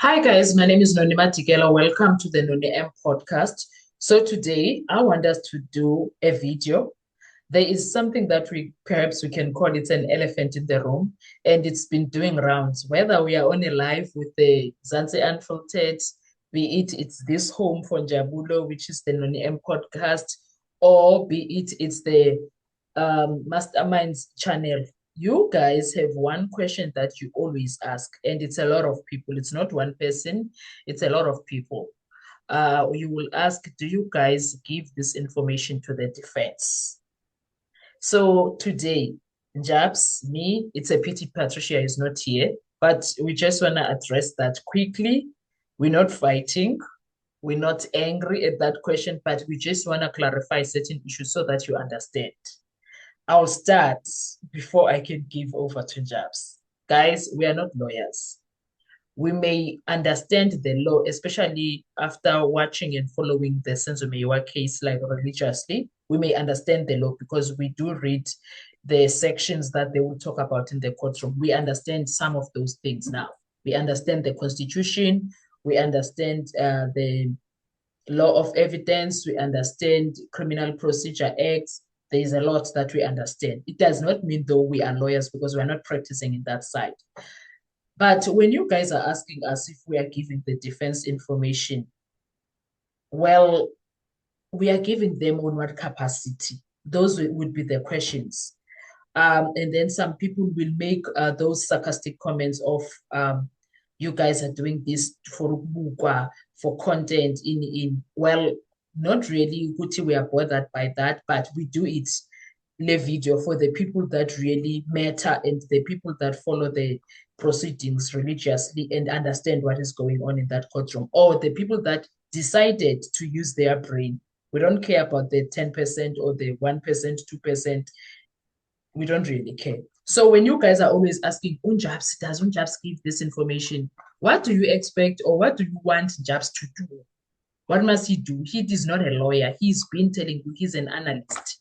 Hi guys, my name is Nonima Tigela. Welcome to the Noni M podcast. So today I want us to do a video. There is something that we can call it an elephant in the room, and it's been doing rounds. Whether we are on a live with the Zanzi Unfiltered, be it it's this home for Jabulo, which is the Noni M podcast, or be it it's the Masterminds channel. You guys have one question that you always ask, and it's a lot of people. It's not one person, it's a lot of people. You will ask, do you guys give this information to the defense? So today, Jabs, me, it's a pity Patricia is not here, but we just want to address that quickly. We're not fighting. We're not angry at that question, but we just want to clarify certain issues so that you understand. I'll start before I can give over to Jabs. Guys, we are not lawyers. We may understand the law, especially after watching and following the Senzo Meyiwa case like religiously. We may understand the law because we do read the sections that they will talk about in the courtroom. We understand some of those things now. We understand the Constitution. We understand the law of evidence. We understand Criminal Procedure Act. There is a lot that we understand. It does not mean, though, we are lawyers because we're not practicing in that side. But when you guys are asking us if we are giving the defense information, well, we are giving them on what capacity? Those would be the questions. And then some people will make those sarcastic comments of you guys are doing this for content well, not really we are bothered by that, but we do it le video for the people that really matter and the people that follow the proceedings religiously and understand what is going on in that courtroom, or the people that decided to use their brain. We don't care about the 10% or the 1%, 2%. We don't really care. So when you guys are always asking, does Unjabs give this information? What do you expect or what do you want Jabs to do? What must he do? He is not a lawyer. He's been telling you he's an analyst.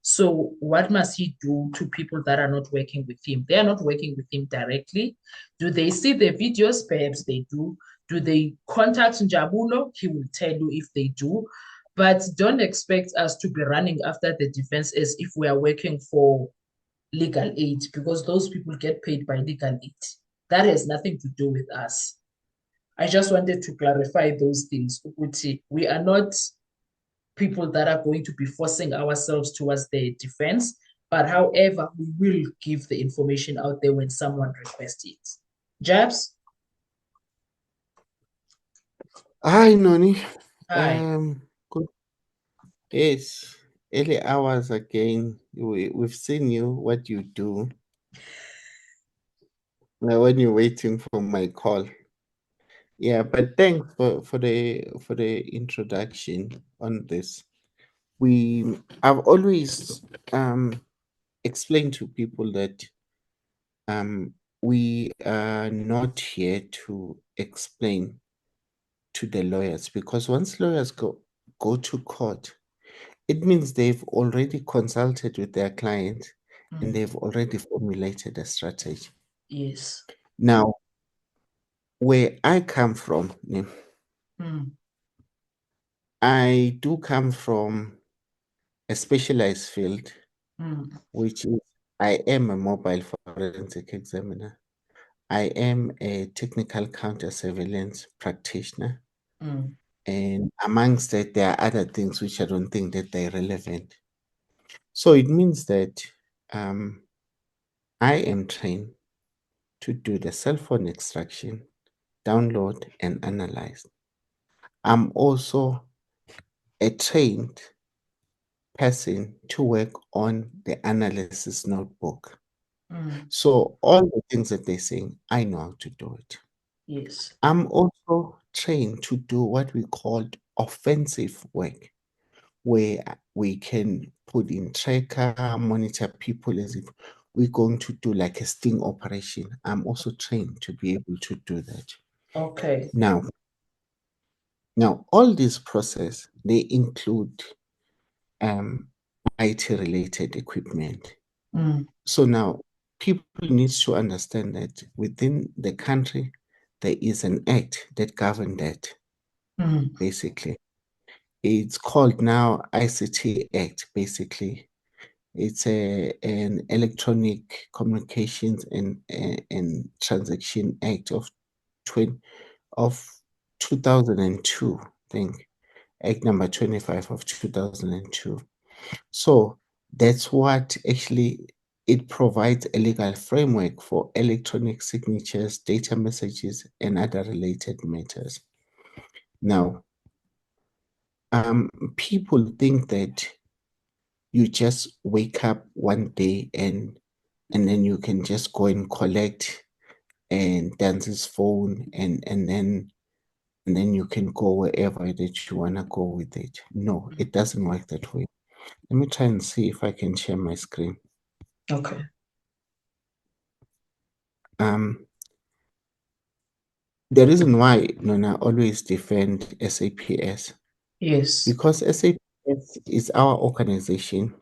So what must he do to people that are not working with him? They are not working with him directly. Do they see the videos? Perhaps they do. Do they contact Njabulo? He will tell you if they do. But don't expect us to be running after the defense as if we are working for legal aid, because those people get paid by legal aid. That has nothing to do with us. I just wanted to clarify those things. We are not people that are going to be forcing ourselves towards the defense, but however, we will give the information out there when someone requests it. Jabs? Hi, Noni. Hi. Good. Yes, early hours again. We've seen you, what you do when you're waiting for my call. Yeah, but thanks for the introduction on this. I've always explained to people that we are not here to explain to the lawyers, because once lawyers go to court, it means they've already consulted with their client and they've already formulated a strategy. Yes. Now, where I come from, I do come from a specialized field, which is I am a mobile forensic examiner. I am a technical counter surveillance practitioner. And amongst that, there are other things which I don't think that they're relevant. So it means that I am trained to do the cell phone extraction, download, and analyze. I'm also a trained person to work on the analysis notebook. So all the things that they're saying, I know how to do it. Yes. I'm also trained to do what we call offensive work, where we can put in tracker, monitor people as if we're going to do like a sting operation. I'm also trained to be able to do that. Okay. Now all this process, they include IT related equipment. So now people need to understand that within the country, there is an act that governed that, basically. It's called now ICT Act, basically. It's an Electronic Communications and Transaction Act of 2002, I think. Act number 25 of 2002. So that's what actually it provides a legal framework for electronic signatures, data messages, and other related matters. Now, people think that you just wake up one day and then you can just go and collect and Dance's phone and then you can go wherever that you wanna go with it. No, it doesn't work that way. Let me try and see if I can share my screen. Okay. The reason why Nona always defend SAPS, yes, because SAPS is our organization.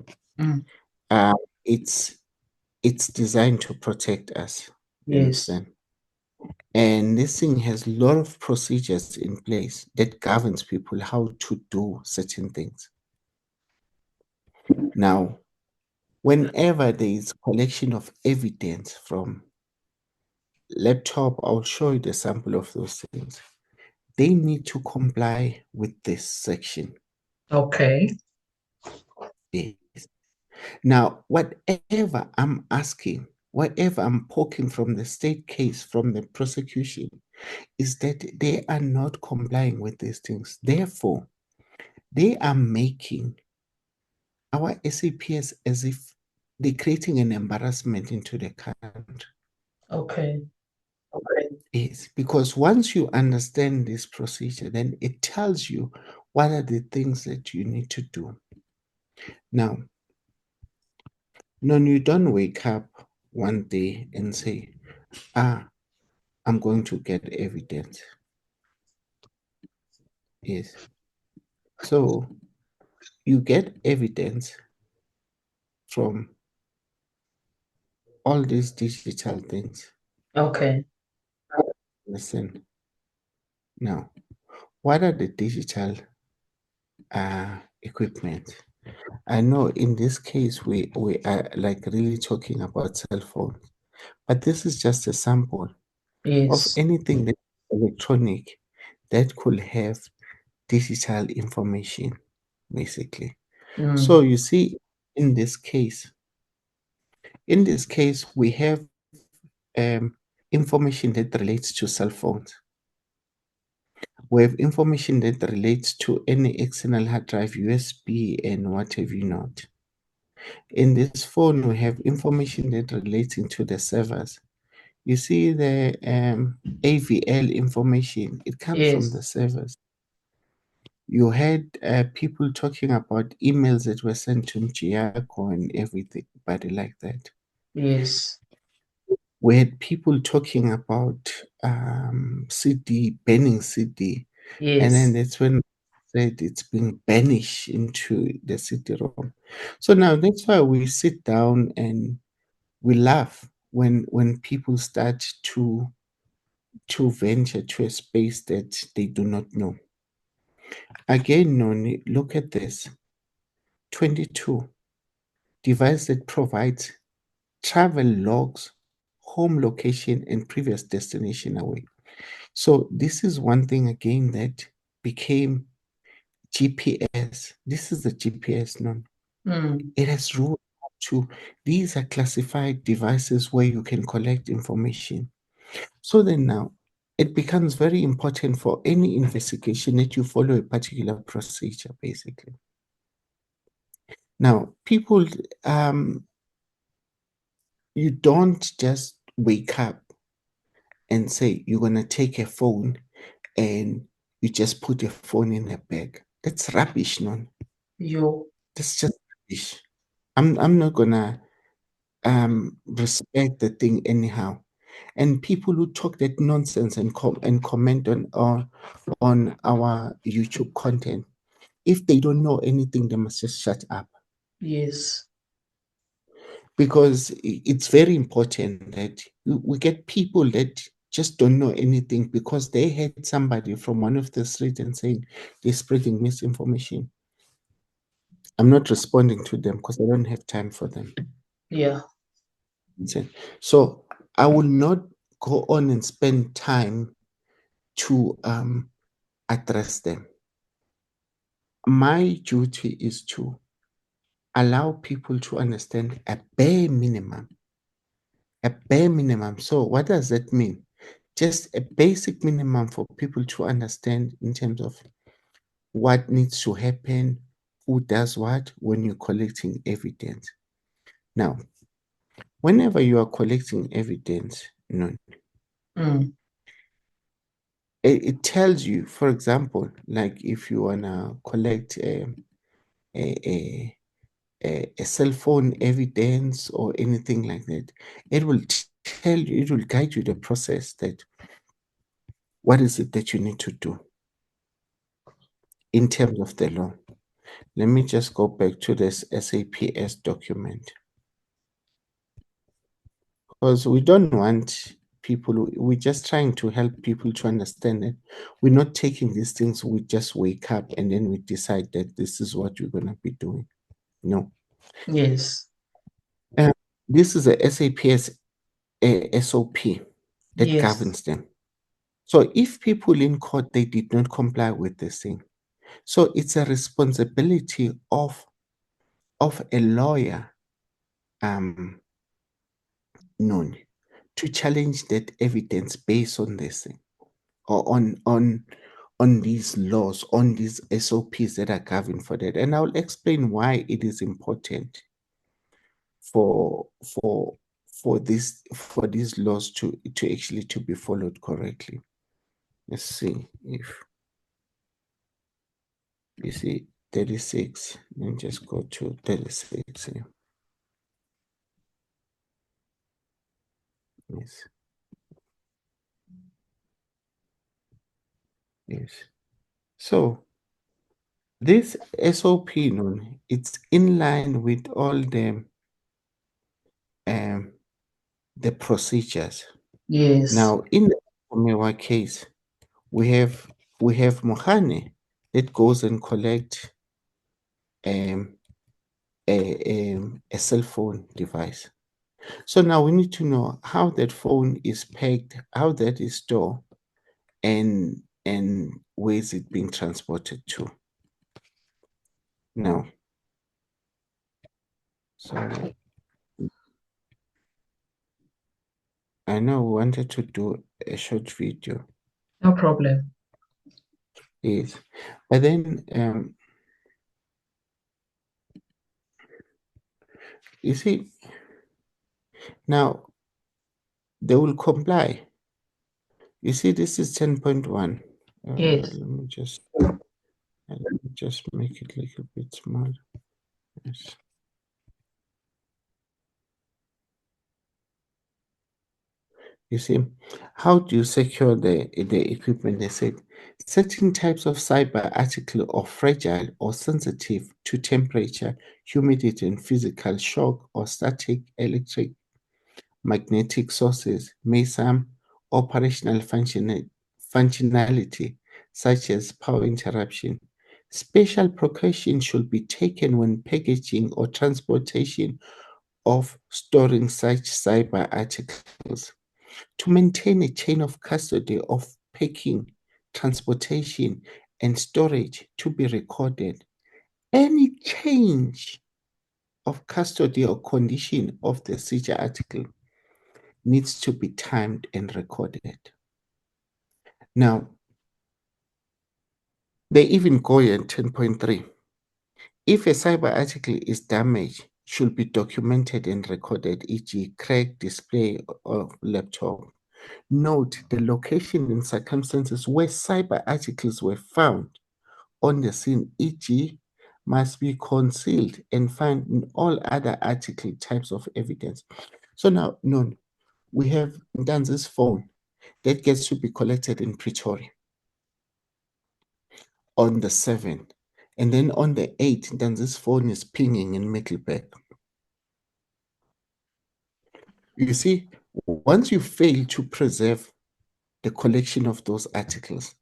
It's designed to protect us. You understand? And this thing has a lot of procedures in place that governs people how to do certain things. Now, whenever there is collection of evidence from laptop, I'll show you the sample of those things. They need to comply with this section. Okay. Yes. Now, whatever I'm asking, whatever I'm poking from the state case, from the prosecution, is that they are not complying with these things. Therefore, they are making our SAPS as if they're creating an embarrassment into the country. Okay. Yes, because once you understand this procedure, then it tells you what are the things that you need to do. Now, no, you don't wake up one day and say, I'm going to get evidence. Yes. So you get evidence from all these digital things. Okay. Listen. Now, what are the digital equipment? I know in this case we are like really talking about cell phones, but this is just a sample of anything that's electronic that could have digital information, basically. So you see, in this case, we have information that relates to cell phones. We have information that relates to any external hard drive, USB, and what have you not. In this phone, we have information that relating to the servers. You see the AVL information, it comes from the servers. You had people talking about emails that were sent to Mchiako and everybody like that. Yes. We had people talking about CD, banning CD. Yes. And then that's when said it's being banished into the CD-ROM. So now that's why we sit down and we laugh when people start to venture to a space that they do not know. Again, Noni, look at this. 22. Device that provides travel logs, home location, and previous destination away. So this is one thing again that became GPS. This is the GPS, Noni. It has ruled to these are classified devices where you can collect information. So then now it becomes very important for any investigation that you follow a particular procedure, basically. Now, people, you don't just wake up and say you're going to take a phone and you just put a phone in a bag. That's rubbish, no? That's just rubbish. I'm not going to respect the thing anyhow. And people who talk that nonsense and comment on our YouTube content, if they don't know anything, they must just shut up. Yes. Because it's very important that we get people that just don't know anything because they had somebody from one of the streets and saying they're spreading misinformation. I'm not responding to them because I don't have time for them. Yeah. So I will not go on and spend time to address them. My duty is to allow people to understand a bare minimum. A bare minimum. So what does that mean? Just a basic minimum for people to understand in terms of what needs to happen, who does what when you're collecting evidence. Now, whenever you are collecting evidence, it tells you, for example, like if you wanna collect a cell phone evidence or anything like that, it will tell you, it will guide you the process that what is it that you need to do in terms of the law. Let me just go back to this SAPS document because we don't want people, we're just trying to help people to understand it. We're not taking these things, we just wake up and then we decide that this is what we're going to be doing. No. Yes. This is a SAPS SOP that governs them. So if people in court, they did not comply with this thing, so it's a responsibility of a lawyer known to challenge that evidence based on this thing or on these laws, on these SOPs that are governed for that. And I'll explain why it is important for these laws to actually to be followed correctly. Let's see if you see 36 and just go to 36 here. Yes. Yes. So this SOP, it's in line with all the procedures. Yes. Now, in the Mewa case, we have Mohane that goes and collect a cell phone device. So now we need to know how that phone is pegged, how that is stored, and where is it being transported to. Now, so I know we wanted to do a short video. No problem. Yes, but then you see, now they will comply. You see, this is 10.1. Yes. Let me just make it a little bit smaller. Yes. You see, how do you secure the equipment? They said certain types of cyber article are fragile or sensitive to temperature, humidity, and physical shock or static electric magnetic sources may some operational functionality such as power interruption. Special precautions should be taken when packaging or transportation of storing such cyber articles. To maintain a chain of custody of packing, transportation, and storage to be recorded, any change of custody or condition of the seizure article needs to be timed and recorded. Now, they even go in 10.3. If a cyber article is damaged, should be documented and recorded, e.g., cracked display of laptop. Note the location and circumstances where cyber articles were found on the scene, e.g., must be concealed and found in all other article types of evidence. So now, we have Ntanzi's phone that gets to be collected in Pretoria on the 7th. And then on the 8th, Ntanzi's phone is pinging in Middelburg. You see, once you fail to preserve the collection of those articles.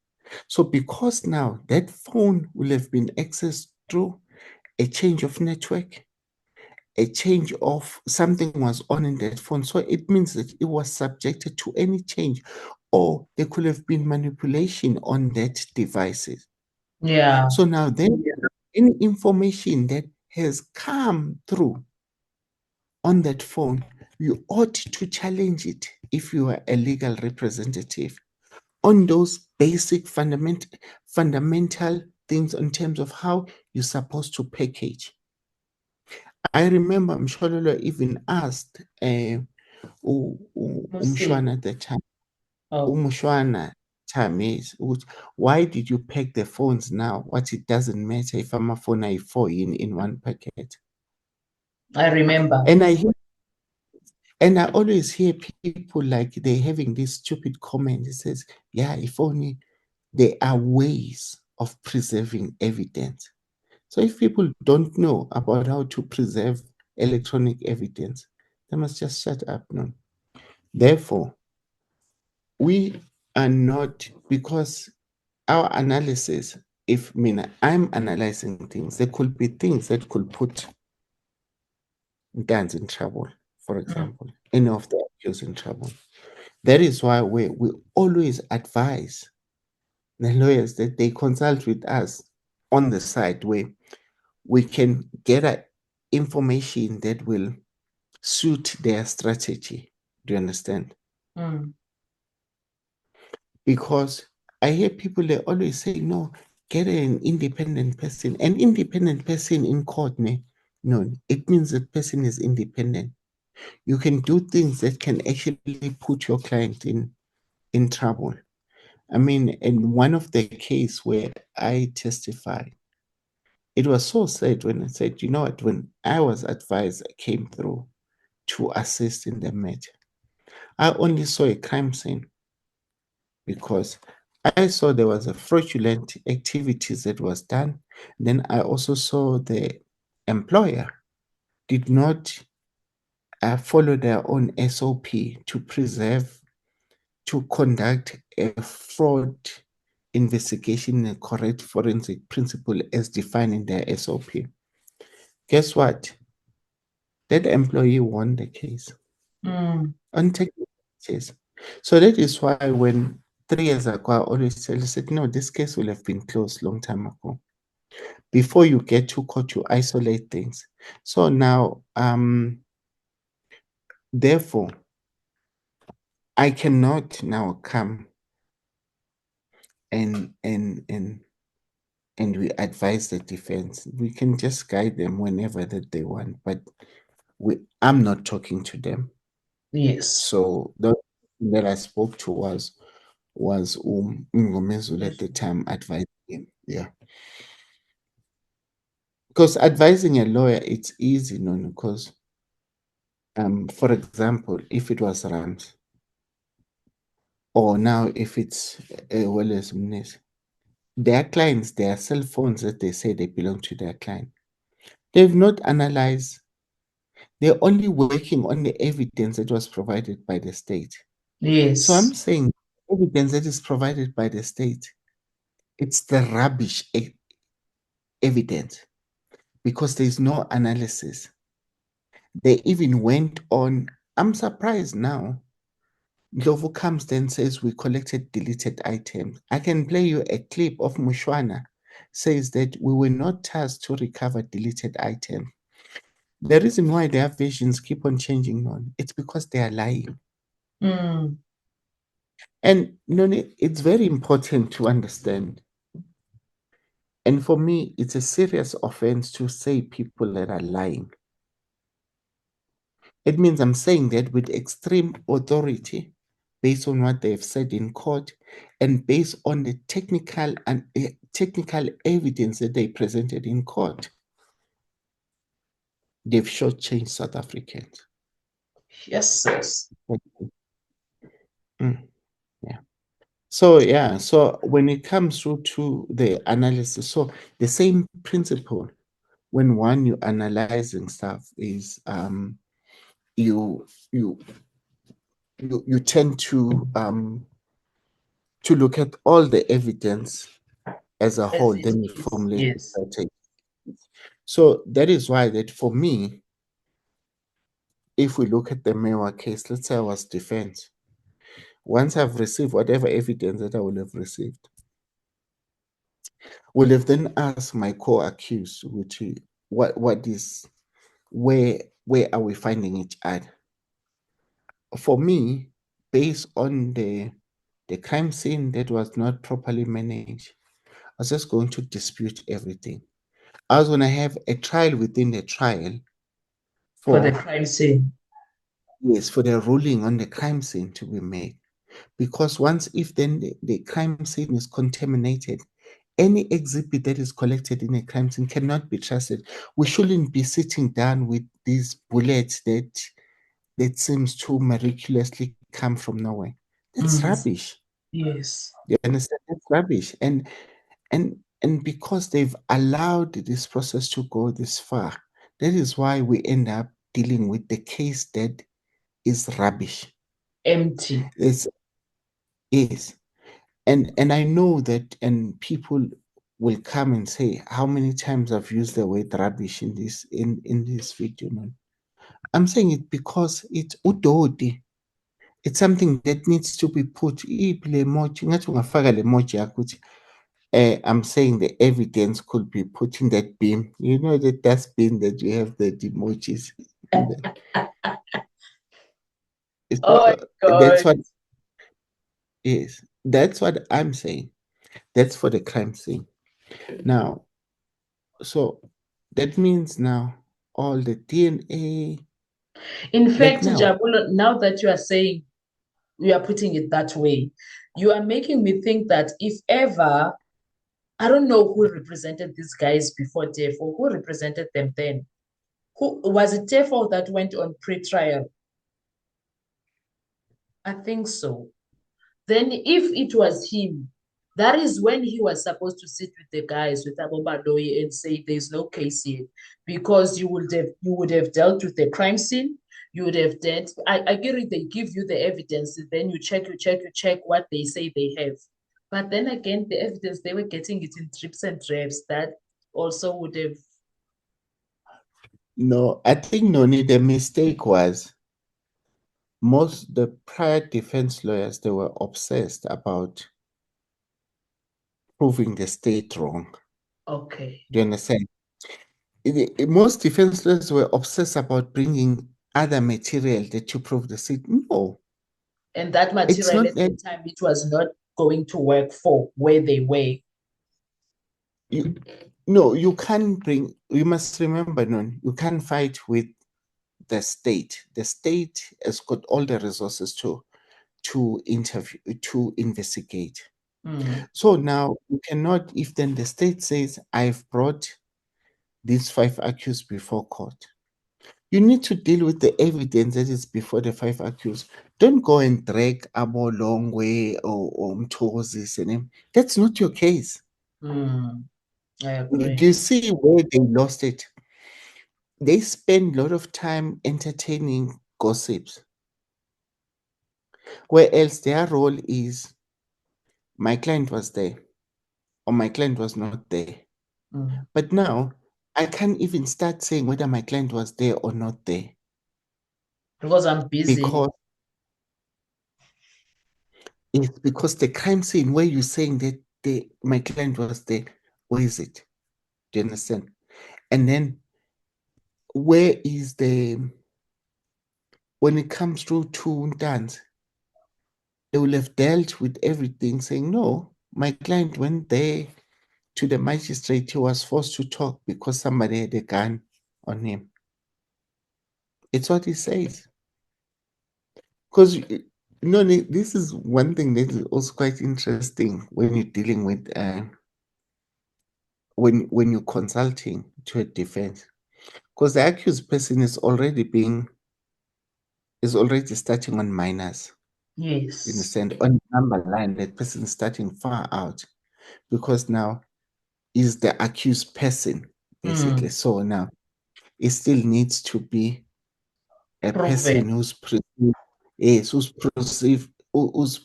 So because now that phone will have been accessed through a change of network, a change of something was on in that phone. So it means that it was subjected to any change, or there could have been manipulation on that devices. Yeah. So now then any information that has come through on that phone, you ought to challenge it if you are a legal representative on those basic fundamental things in terms of how you're supposed to package. I remember Mshololo even asked Umshwana at the time, Umshwana Tamis, why did you pack the phones now? What it doesn't matter if I'm a phone I4 in one packet. I remember. And I always hear people like they're having this stupid comment. It says, yeah, if only there are ways of preserving evidence. So if people don't know about how to preserve electronic evidence, they must just shut up now. Therefore, we are not, because our analysis, if I'm analyzing things, there could be things that could put Gans in trouble, for example, any of the accused in trouble. That is why we always advise the lawyers that they consult with us on the side where we can get information that will suit their strategy. Do you understand? Because I hear people, they always say, no, get an independent person. An independent person in court, no, it means that person is independent. You can do things that can actually put your client in trouble. I mean, in one of the case where I testified, it was so sad when I said, you know what, when I was advised, I came through to assist in the matter. I only saw a crime scene because I saw there was a fraudulent activities that was done. Then I also saw the employer did not follow their own SOP to conduct a fraud investigation in a correct forensic principle as defined in their SOP. Guess what? That employee won the case on technical case. So that is why when 3 years ago, I always tell you, said, no, this case will have been closed long time ago. Before you get to court, you isolate things. So now, therefore, I cannot now come and we advise the defense. We can just guide them whenever that they want, but I'm not talking to them. Yes. So the that I spoke to was Ngomezulu at the time advising him. Yeah. Because advising a lawyer, it's easy, no, because for example, if it was Rams, or now if it's Welles Mnes, their clients, their cell phones that they say they belong to their client, they've not analyzed. They're only working on the evidence that was provided by the state. Yes. So I'm saying evidence that is provided by the state, it's the rubbish evidence because there's no analysis. They even went on. I'm surprised now. Ndlovu comes then says we collected deleted items. I can play you a clip of Mushwana says that we were not tasked to recover deleted items. The reason why their versions keep on changing on, it's because they are lying. And Noni, it's very important to understand. And for me, it's a serious offense to say people that are lying. It means I'm saying that with extreme authority, based on what they've said in court, and based on the technical evidence that they presented in court. They've shortchanged South Africans. Yes. Yeah. So when it comes through to the analysis, so the same principle when you're analyzing stuff is you tend to to look at all the evidence as a whole, As it then we is, formulate a yes. strategy. So that is why that for me, if we look at the Mewa case, let's say I was defense. Once I've received whatever evidence that I will have received, will have then asked my co-accused, which is what is where are we finding each other? For me, based on the crime scene that was not properly managed, I was just going to dispute everything. I was going to have a trial within the trial For the for crime scene. yes, for the ruling on the crime scene to be made. Because once if then the crime scene is contaminated, any exhibit that is collected in a crime scene cannot be trusted. We shouldn't be sitting down with these bullets that seems to miraculously come from nowhere. That's rubbish. Yes. You understand? That's rubbish. And because they've allowed this process to go this far, that is why we end up dealing with the case that is rubbish. Empty. It's yes. And I know that and people will come and say how many times I've used the word rubbish in this video. No? I'm saying it because it's udodi. It's something that needs to be put. I'm saying the evidence could be put in that beam. You know the dustbin that you have the emojis. Oh my That's God. what is. That's what I'm saying. That's for the crime scene. Now, so that means now all the DNA, In like fact, now, Jabulo, now that you are saying, you are putting it that way, you are making me think that if ever, I don't know who represented these guys before TEFO, who represented them then? Who was it TEFO that went on pre-trial? I think so. Then if it was him, that is when he was supposed to sit with the guys with Abobaloyi and say there's no case here, because you would have dealt with the crime scene. You would have dealt. I get it. They give you the evidence, then you check what they say they have. But then again, the evidence they were getting it in drips and drabs. That also would have. no, I think Noni, the mistake was most the prior defense lawyers, they were obsessed about proving the state wrong. Okay. Do you understand? Most defense lawyers were obsessed about bringing other material that to prove the state. No, And that it's material not at that the time, it was not going to work for where they were. you no, you can't bring you must remember, no, you can't fight with the state. The state has got all the resources to interview to investigate. So now you cannot, if then the state says, I've brought these 5 accused before court, you need to deal with the evidence that is before the 5 accused. Don't go and drag Abo Longwe or Mtozis and him. That's not your case. I agree. Do you see where they lost it? They spend a lot of time entertaining gossips, whereas their role is my client was there or my client was not there. But now I can't even start saying whether my client was there or not there. Because I'm busy. Because it's because the crime scene where you're saying that my client was there, where is it? Do you understand? And then where is when it comes to Ntans, they will have dealt with everything saying, no, my client went there to the magistrate. He was forced to talk because somebody had a gun on him. It's what he says. Because this is one thing that is also quite interesting when you're dealing with when you're consulting to a defense, because the accused person is already starting on minors. Yes. You understand? On number line, that person is starting far out because now is the accused person basically. So now it still needs to be a Proven. person who's perceived, yes, who's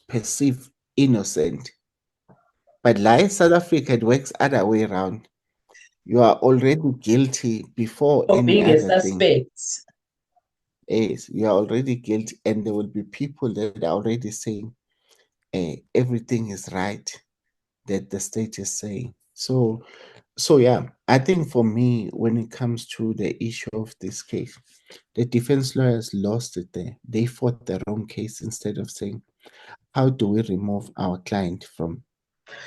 perceived innocent. But like South Africa, it works other way around. You are already guilty before Of any being a other thing. suspect. Yes, you are already guilty, and there will be people that are already saying everything is right that the state is saying. So yeah, I think for me, when it comes to the issue of this case, the defense lawyers lost it there. They fought their own case instead of saying, how do we remove our client from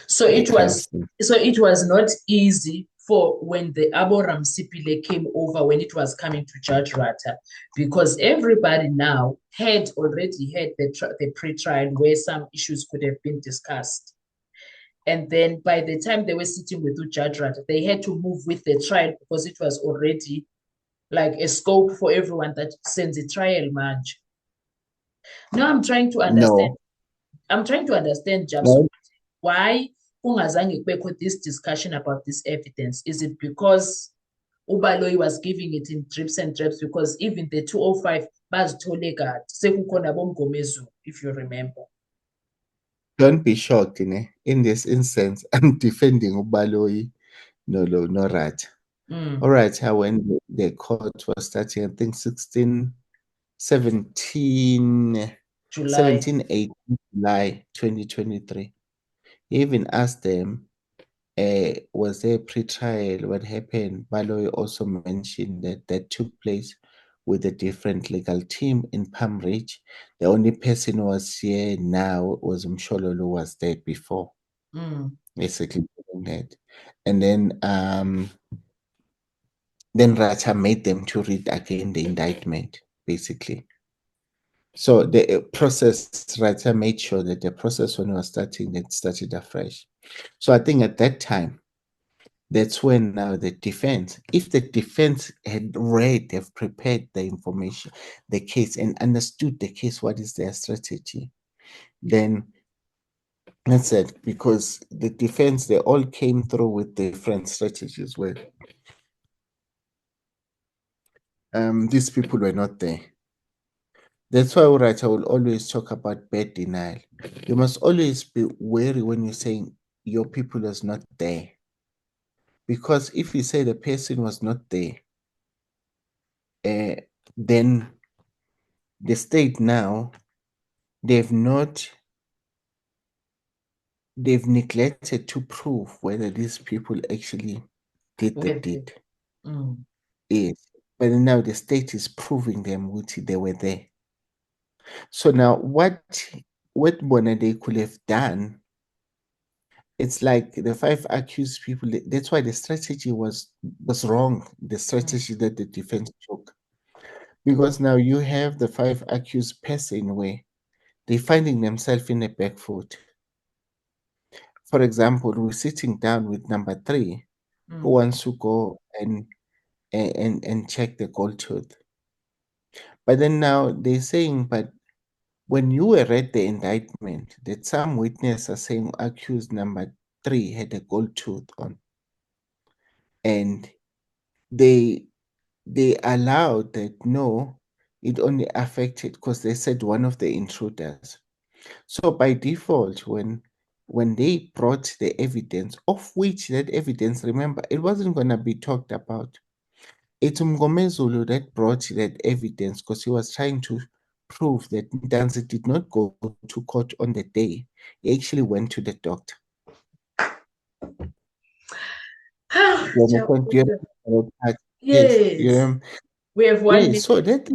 So the it crime was scene? not easy for when the Aboram Sipile came over, when it was coming to Judge Rata, because everybody now had already had the pre-trial where some issues could have been discussed. And then by the time they were sitting with Judge Rata, they had to move with the trial because it was already like a scope for everyone that sends a trial match. Now I'm trying to understand. No. Japso, why kungazange kubekho this discussion about this evidence? Is it because Ubaloyi was giving it in drips and drabs? Because even the 205 bazithole kade sekukhona bomgomezu, if you remember. Don't be shocked, in this instance, I'm defending Ubaloyi, no Rata. All right, when the court was starting, I think 17, 18 July 2023. He even asked them, was there a pre-trial? What happened? Baloyi also mentioned that took place with a different legal team in Palm Ridge. The only person who was here now was Mshololo, was there before. Basically that. And then Rata made them to read again the indictment, basically. So the process, Rata made sure that the process when it was starting, it started afresh. So I think at that time, that's when now the defense, if the defense had read, have prepared the information, the case, and understood the case, what is their strategy, then that's it. Because the defense, they all came through with different strategies where these people were not there. That's why I will always talk about bad denial. You must always be wary when you're saying your people is not there. Because if you say the person was not there, then the state now, they've neglected to prove whether these people actually did the deed. Yes. But now the state is proving them which they were there. So now what Bonade could have done, it's like the 5 accused people, that's why the strategy was wrong, the strategy that the defense took. Because now you have the 5 accused person where they're finding themselves in a back foot. For example, we're sitting down with number 3 who wants to go and check the gold tooth. But then now they're saying, but when you read the indictment, that some witnesses are saying accused number 3 had a gold tooth on. And they allowed that, no, it only affected because they said one of the intruders. So by default, when they brought the evidence, of which that evidence, remember, it wasn't going to be talked about. It's Mngomezulu that brought that evidence because he was trying to prove that Ntanzi did not go to court on the day. He actually went to the doctor. Yes. We have 1 minute. So that,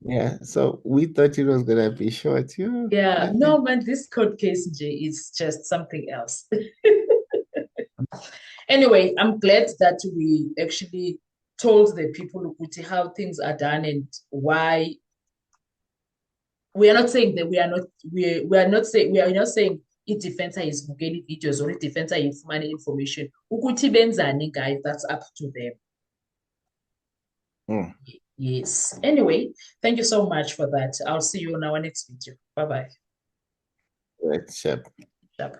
yeah. So we thought it was gonna be short. Yeah. No, man, this court case, Jay, is just something else. Anyway, I'm glad that we actually told the people how things are done and why. We are not saying that we are not saying i-defense ayizibukeli videos or i-defense ayifumani information. Ukuthi benzani, guys, that's up to them. Yes. Anyway, thank you so much for that. I'll see you on our next video. Bye-bye. Right, sharp. Sharp.